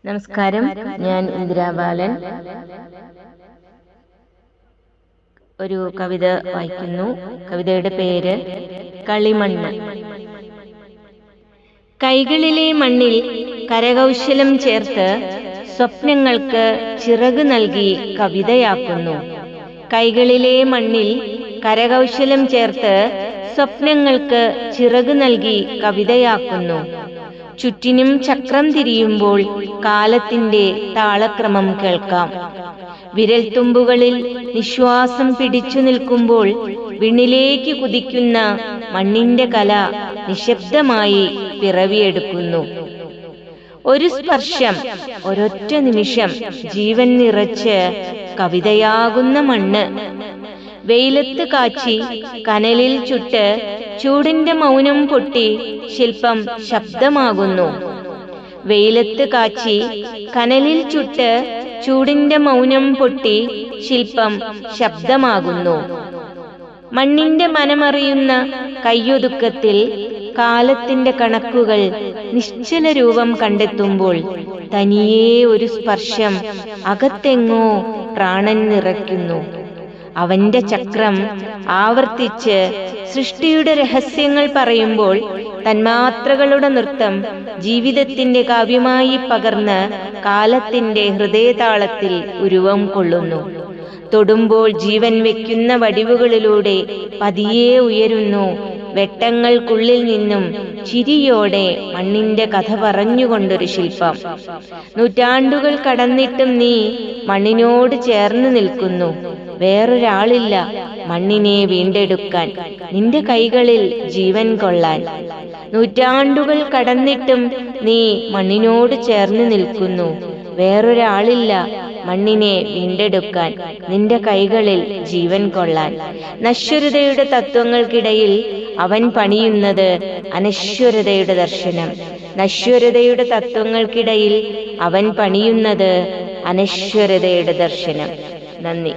നമസ്കാരം. ഞാൻ ഇന്ദിരാ ബാലൻ ഒരു കവിത വായിക്കുന്നു. കവിതയുടെ പേര് കളിമണ്ണ്. കൈകളിലെ മണ്ണിൽ കരകൗശലം ചേർത്ത് സ്വപ്നങ്ങൾക്ക് ചിറക് നൽകി കവിതയാക്കുന്നു. കൈകളിലെ മണ്ണിൽ കരകൗശലം ചേർത്ത് സ്വപ്നങ്ങൾക്ക് ചിറക് നൽകി കവിതയാക്കുന്നു. ചുറ്റിനും ചക്രം തിരിയുമ്പോൾ കാലത്തിന്റെ താളക്രമം കേൾക്കാം. വിരൽത്തുമ്പുകളിൽ നിശ്വാസം പിടിച്ചു നിൽക്കുമ്പോൾ വിണ്ണിലേക്ക് കുതിക്കുന്ന മണ്ണിന്റെ കല നിശബ്ദമായി പിറവിയെടുക്കുന്നു. ഒരു സ്പർശം, ഒരൊറ്റ നിമിഷം ജീവൻ നിറച്ച് കവിതയാകുന്ന മണ്ണ്. വെയിലത്ത് കാച്ചി കനലിൽ ചുട്ട് ചൂടിന്റെ മൗനം പൊട്ടി ശില്പം ശബ്ദമാകുന്നു. വെയിലത്ത് കാച്ചി കനലിൽ ചുട്ട് ചൂടിന്റെ മൗനം പൊട്ടി ശില്പം ശബ്ദമാകുന്നു. മണ്ണിന്റെ മനമറിയുന്ന കയ്യൊതുക്കത്തിൽ കാലത്തിന്റെ കണക്കുകൾ നിശ്ചല രൂപം കണ്ടെത്തുമ്പോൾ തനിയെ ഒരു സ്പർശം അകത്തെങ്ങോ പ്രാണൻ നിറയ്ക്കുന്നു. അവന്റെ ചക്രം ആവർത്തിച്ച് സൃഷ്ടിയുടെ രഹസ്യങ്ങൾ പറയുമ്പോൾ തന്മാത്രകളുടെ നൃത്തം ജീവിതത്തിന്റെ കാവ്യമായി പകർന്ന് കാലത്തിന്റെ ഹൃദയതാളത്തിൽ ഉരുവം കൊള്ളുന്നു. തൊടുമ്പോൾ ജീവൻ വെക്കുന്ന വടിവുകളിലൂടെ പതിയെ ഉയരുന്നു വെട്ടങ്ങൾക്കുള്ളിൽ നിന്നും ചിരിയോടെ മണ്ണിന്റെ കഥ പറഞ്ഞുകൊണ്ടൊരു ശില്പം. നൂറ്റാണ്ടുകൾ കടന്നിട്ടും നീ മണ്ണിനോട് ചേർന്ന് നിൽക്കുന്നു. വേറൊരാളില്ല മണ്ണിനെ വീണ്ടെടുക്കാൻ, നിന്റെ കൈകളിൽ ജീവൻ കൊള്ളാൻ. നൂറ്റാണ്ടുകൾ കടന്നിട്ടും നീ മണ്ണിനോട് ചേർന്ന് നിൽക്കുന്നു. വേറൊരാളില്ല മണ്ണിനെ വീണ്ടെടുക്കാൻ, നിന്റെ കൈകളിൽ ജീവൻ കൊള്ളാൻ. നശ്വരതയുടെ തത്വങ്ങൾക്കിടയിൽ അവൻ പണിയുന്നത് അനശ്വരതയുടെ ദർശനം. നശ്വരതയുടെ തത്വങ്ങൾക്കിടയിൽ അവൻ പണിയുന്നത് അനശ്വരതയുടെ ദർശനം. നന്ദി.